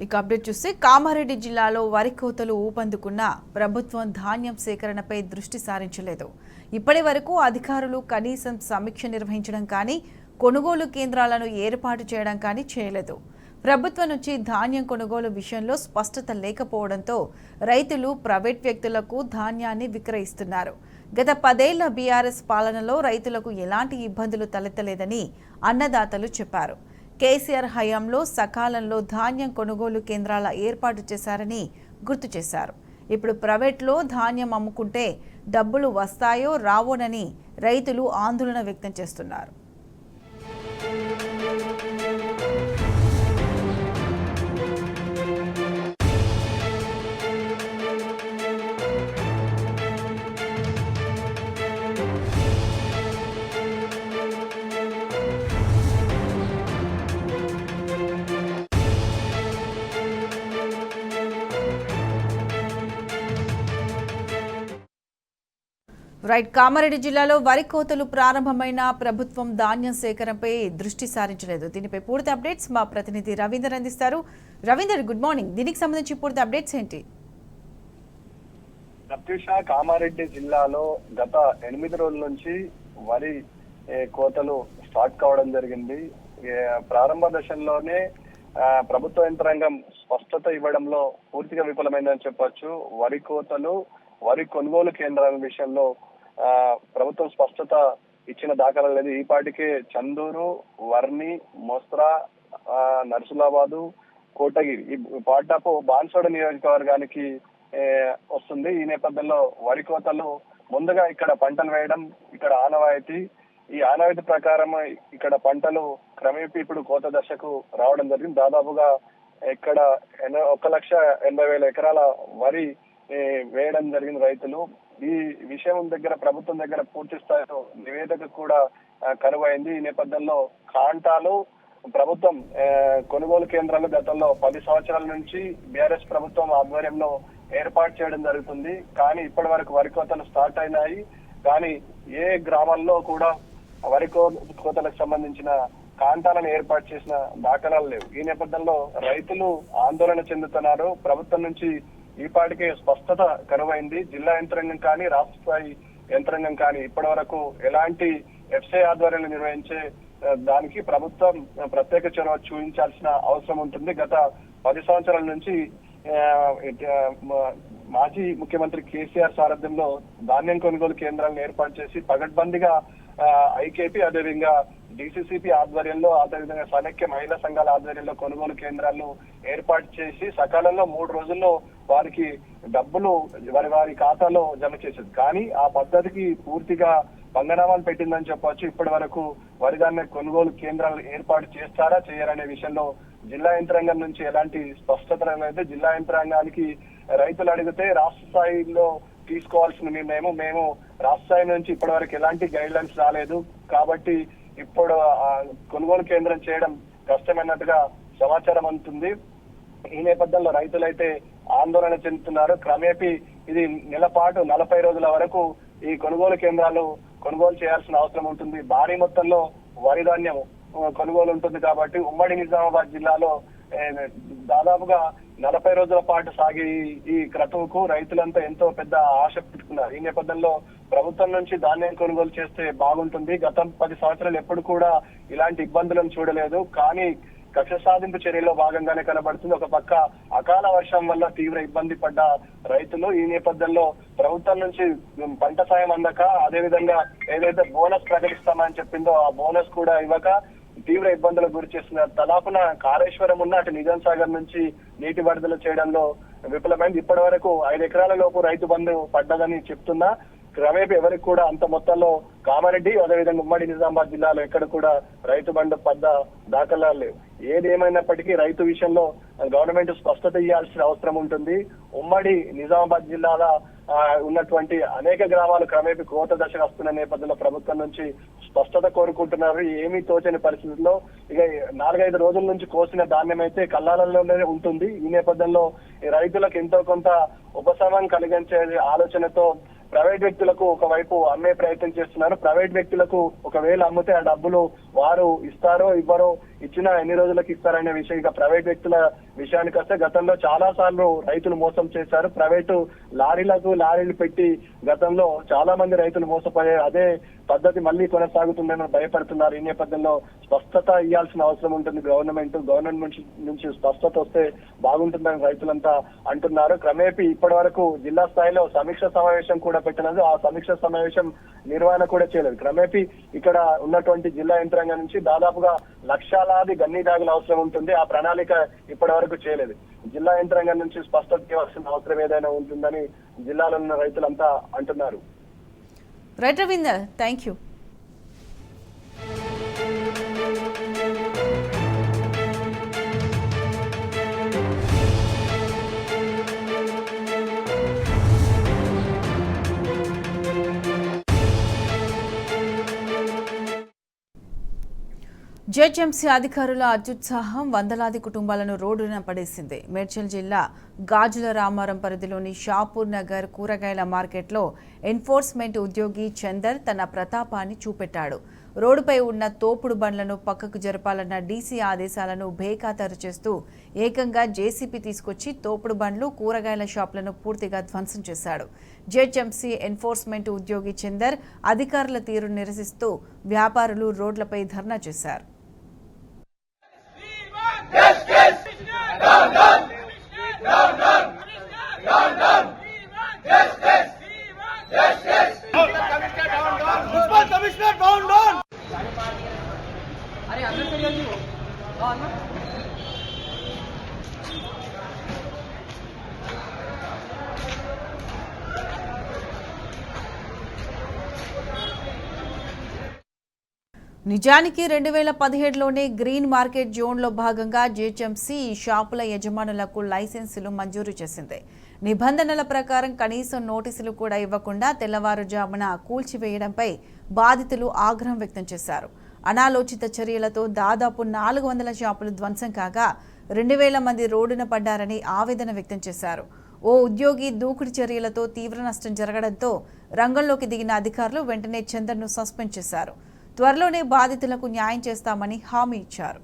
ఇక అప్డేట్ చూస్తే కామారెడ్డి జిల్లాలో వరి కోతలు ఊపందుకున్న ప్రభుత్వం ధాన్యం సేకరణపై దృష్టి సారించలేదు. ఇప్పటి వరకు అధికారులు కనీసం సమీక్ష నిర్వహించడం కానీ కొనుగోలు కేంద్రాలను ఏర్పాటు చేయడం కానీ చేయలేదు. ప్రభుత్వం నుంచి ధాన్యం కొనుగోలు విషయంలో స్పష్టత లేకపోవడంతో రైతులు ప్రైవేట్ వ్యక్తులకు ధాన్యాన్ని విక్రయిస్తున్నారు. గత 10 ఏళ్ల బీఆర్ఎస్ పాలనలో రైతులకు ఎలాంటి ఇబ్బందులు తలెత్తలేదని అన్నదాతలు చెప్పారు. కేసీఆర్ హయాంలో సకాలంలో ధాన్యం కొనుగోలు కేంద్రాల ఏర్పాటు చేశారని గుర్తు చేశారు. ఇప్పుడు ప్రైవేట్లో ధాన్యం అమ్ముకుంటే డబ్బులు వస్తాయో రావోనని రైతులు ఆందోళన వ్యక్తం చేస్తున్నారు. రైట్, కామారెడ్డి జిల్లాలో వరి కోతలు ప్రారంభమైన ప్రభుత్వం ధాన్యం సేకరణపై దృష్టి సారించలేదు. దీనిపై పూర్తి అప్డేట్స్ మా ప్రతినిధి రవీందర్ అందిస్తారు. Ravinder, good morning. దీనికి సంబంధించి పూర్తి అప్డేట్స్ ఏంటి? కామారెడ్డి జిల్లాలో గత 8 రోజుల నుంచి వరి కోతలు స్టార్ట్ కావడం జరిగింది. ప్రారంభ దశల్లోనే ప్రభుత్వ యంత్రాంగం స్పష్టత ఇవ్వడంలో పూర్తిగా విఫలమైందని చెప్పొచ్చు. వరి కోతలు, వరి కొనుగోలు కేంద్రాల విషయంలో ప్రభుత్వం స్పష్టత ఇచ్చిన దాఖలా లేదు. ఈ పాటికే చందూరు, వర్ని, మోస్త్రా, నర్సులాబాదు, కోటగిరి, ఈ పాటాపు బాన్సోడ నియోజకవర్గానికి వస్తుంది. ఈ నేపథ్యంలో వరి కోతలు ముందుగా ఇక్కడ పంటలు వేయడం ఇక్కడ ఆనవాయితీ. ఈ ఆనవాయితీ ప్రకారం ఇక్కడ పంటలు క్రమేపీ ఇప్పుడు కోత దశకు రావడం జరిగింది. దాదాపుగా ఇక్కడ 1,80,000 ఎకరాల వరి వేయడం జరిగిన రైతులు. ఈ విషయం దగ్గర ప్రభుత్వం దగ్గర పూర్తి స్థాయిలో నివేదిక కూడా కనువైంది. ఈ నేపథ్యంలో కాంటాలు ప్రభుత్వం కొనుగోలు కేంద్రాలు గతంలో 10 సంవత్సరాల నుంచి బీఆర్ఎస్ ప్రభుత్వం ఆధ్వర్యంలో ఏర్పాటు చేయడం జరుగుతుంది. కానీ ఇప్పటి వరకు వరి కోతలు స్టార్ట్ అయినాయి. కానీ ఏ గ్రామాల్లో కూడా వరి కోతలకు సంబంధించిన కాంటాలను ఏర్పాటు చేసిన దాఖలాలు లేవు. ఈ నేపథ్యంలో రైతులు ఆందోళన చెందుతున్నారు. ప్రభుత్వం నుంచి ఈ పాటికే స్పష్టత కరువైంది. జిల్లా యంత్రాంగం కానీ రాష్ట్ర స్థాయి యంత్రాంగం కానీ ఇప్పటి వరకు ఎలాంటి ఎఫ్సీ ఆధ్వర్యంలో నిర్వహించే దానికి ప్రభుత్వం ప్రత్యేక చొరవ చూపించాల్సిన అవసరం ఉంటుంది. గత 10 సంవత్సరాల నుంచి మాజీ ముఖ్యమంత్రి కేసీఆర్ సారథ్యంలో ధాన్యం కొనుగోలు కేంద్రాలను ఏర్పాటు చేసి పగడ్బందీగా ఐకేపీ అదేవిధంగా డిసిసిపి ఆధ్వర్యంలో అదేవిధంగా సమైక్య మహిళా సంఘాల ఆధ్వర్యంలో కొనుగోలు కేంద్రాలను ఏర్పాటు చేసి సకాలంలో 3 రోజుల్లో వారికి డబ్బులు వారి ఖాతాలో జమ చేసేది. కానీ ఆ పద్ధతికి పూర్తిగా పంగనామాలు పెట్టిందని చెప్పవచ్చు. ఇప్పటి వరకు వరి ధాన్య కొనుగోలు కేంద్రాలు ఏర్పాటు చేస్తారా చేయరనే విషయంలో జిల్లా యంత్రాంగం నుంచి ఎలాంటి స్పష్టత లేదు. జిల్లా యంత్రాంగానికి రైతులు అడిగితే రాష్ట్ర స్థాయిలో తీసుకోవాల్సిన నిర్ణయం, మేము రాష్ట్ర స్థాయి నుంచి ఇప్పటి వరకు ఎలాంటి గైడ్ లైన్స్ రాలేదు కాబట్టి ఇప్పుడు కొనుగోలు కేంద్రం చేయడం కష్టమైనట్టుగా సమాచారం అందుతుంది. ఈ నేపథ్యంలో రైతులైతే ఆందోళన చెందుతున్నారు. క్రమేపీ ఇది నెల పాటు 40 రోజుల వరకు ఈ కొనుగోలు కేంద్రాలు కొనుగోలు చేయాల్సిన అవసరం ఉంటుంది. భారీ మొత్తంలో వరి ధాన్యం కొనుగోలు ఉంటుంది కాబట్టి ఉమ్మడి నిజామాబాద్ జిల్లాలో దాదాపుగా 40 రోజుల పాటు సాగే ఈ క్రతువుకు రైతులంతా ఎంతో పెద్ద ఆశ పెట్టుకున్నారు. ఈ నేపథ్యంలో ప్రభుత్వం నుంచి ధాన్యం కొనుగోలు చేస్తే బాగుంటుంది. గత 10 సంవత్సరాలు ఎప్పుడు కూడా ఇలాంటి ఇబ్బందులను చూడలేదు. కానీ కక్ష సాధింపు చర్యలో భాగంగానే కనబడుతుంది. ఒక పక్క అకాల వర్షం వల్ల తీవ్ర ఇబ్బంది పడ్డ రైతులు. ఈ నేపథ్యంలో ప్రభుత్వం నుంచి పంట సాయం అందక అదేవిధంగా ఏదైతే బోనస్ ప్రకటిస్తామని చెప్పిందో ఆ బోనస్ కూడా ఇవ్వక తీవ్ర ఇబ్బందులకు గురి చేస్తున్నారు. తలాపున కాళేశ్వరం ఉన్న అటు నిజాం సాగర్ నుంచి నీటి విడుదల చేయడంలో విఫలమైంది. ఇప్పటి వరకు 5 ఎకరాల లోపు రైతు బంధు పడ్డదని చెప్తున్నా క్రమేపీ ఎవరికి కూడా అంత మొత్తంలో కామారెడ్డి అదేవిధంగా ఉమ్మడి నిజామాబాద్ జిల్లాలో ఎక్కడ కూడా రైతు బంధు పడ్డ దాఖలాలు లేవు. ఏది ఏమైనప్పటికీ రైతు విషయంలో గవర్నమెంట్ స్పష్టత ఇవ్వాల్సిన అవసరం ఉంటుంది. ఉమ్మడి నిజామాబాద్ జిల్లాలో ఉన్నటువంటి అనేక గ్రామాలు క్రమేపీ కోత దశకు వస్తున్న నేపథ్యంలో ప్రభుత్వం నుంచి స్పష్టత కోరుకుంటున్నారు. ఏమీ తోచని పరిస్థితుల్లో ఇక 4-5 రోజుల నుంచి కోసిన ధాన్యం అయితే కల్లాలలోనే ఉంటుంది. ఈ నేపథ్యంలో రైతులకు ఎంతో కొంత ఉపశమనం కలిగించే ఆలోచనతో ప్రైవేట్ వ్యక్తులకు ఒకవైపు అమ్మే ప్రయత్నం చేస్తున్నారు. ప్రైవేట్ వ్యక్తులకు ఒకవేళ అమ్మితే ఆ డబ్బులు వారు ఇస్తారో ఇవ్వరో ఇచ్చిన ఎన్ని రోజులకు ఇస్తారనే విషయం. ఇక ప్రైవేట్ వ్యక్తుల విషయానికి వస్తే గతంలో చాలా సార్లు రైతులు మోసం చేశారు. ప్రైవేటు లారీలు పెట్టి గతంలో చాలా మంది రైతులు మోసపోయారు. అదే పద్ధతి మళ్ళీ కొనసాగుతుందని భయపడుతున్నారు. ఈ నేపథ్యంలో స్పష్టత ఇవ్వాల్సిన అవసరం ఉంటుంది. గవర్నమెంట్ నుంచి స్పష్టత వస్తే బాగుంటుందని రైతులంతా అంటున్నారు. క్రమేపీ ఇప్పటి వరకు జిల్లా స్థాయిలో సమీక్ష సమావేశం కూడా పెట్టినది. ఆ సమీక్ష సమావేశం నిర్వహణ కూడా చేయలేదు. క్రమేపీ ఇక్కడ ఉన్నటువంటి జిల్లా యంత్రాంగం నుంచి దాదాపుగా లక్షలాది గన్ని బ్యాగుల అవసరం ఉంటుంది. ఆ ప్రణాళిక ఇప్పటి వరకు చేయలేదు. జిల్లా యంత్రాంగం నుంచి స్పష్టత ఇవ్వాల్సిన అవసరం ఏదైనా ఉంటుందని జిల్లాలో ఉన్న రైతులంతా అంటున్నారు. Right Ravinder, thank you. ZMC అధికారుల అత్యుత్సాహం వందలాది కుటుంబాలను రోడ్డున పడేసింది. మేడ్చల్ జిల్లా గాజుల రామారం పరిధిలోని షాపూర్ నగర్ కూరగాయల మార్కెట్లో ఎన్ఫోర్స్మెంట్ ఉద్యోగి చందర్ తన ప్రతాపాన్ని చూపెట్టాడు. రోడ్డుపై ఉన్న తోపుడు బండ్లను పక్కకు జరపాలన్న డీసీ ఆదేశాలను బేఖాతరు చేస్తూ ఏకంగా జేసీపీ తీసుకొచ్చి తోపుడు బండ్లు కూరగాయల షాపులను పూర్తిగా ధ్వంసం చేశాడు. జెడ్ఎంసీ ఎన్ఫోర్స్మెంట్ ఉద్యోగి చందర్ అధికారుల తీరును నిరసిస్తూ వ్యాపారులు రోడ్లపై ధర్నా చేశారు. Justice! Down, down! Down, down! Down, down! Justice! Justice! Commissioner, down, down! Municipal Commissioner, down, down! अरे अंदर से जल्दी हो. हाँ ना. నిజానికి 2017లోనే గ్రీన్ మార్కెట్ జోన్లో భాగంగా జేహెచ్ఎంసీ ఈ షాపుల యజమానులకు లైసెన్సులు మంజూరు చేసింది. నిబంధనల ప్రకారం కనీసం నోటీసులు కూడా ఇవ్వకుండా తెల్లవారుజామున కూల్చివేయడంపై బాధితులు ఆగ్రహం వ్యక్తం చేశారు. అనాలోచిత చర్యలతో దాదాపు 400 షాపులు ధ్వంసం కాగా 2000 మంది రోడ్డున పడ్డారని ఆవేదన వ్యక్తం చేశారు. ఓ ఉద్యోగి దూకుడు చర్యలతో తీవ్ర నష్టం జరగడంతో రంగంలోకి దిగిన అధికారులు వెంటనే చందర్ను సస్పెండ్ చేశారు. త్వరలోనే బాధితులకు న్యాయం చేస్తామని హామీ ఇచ్చారు.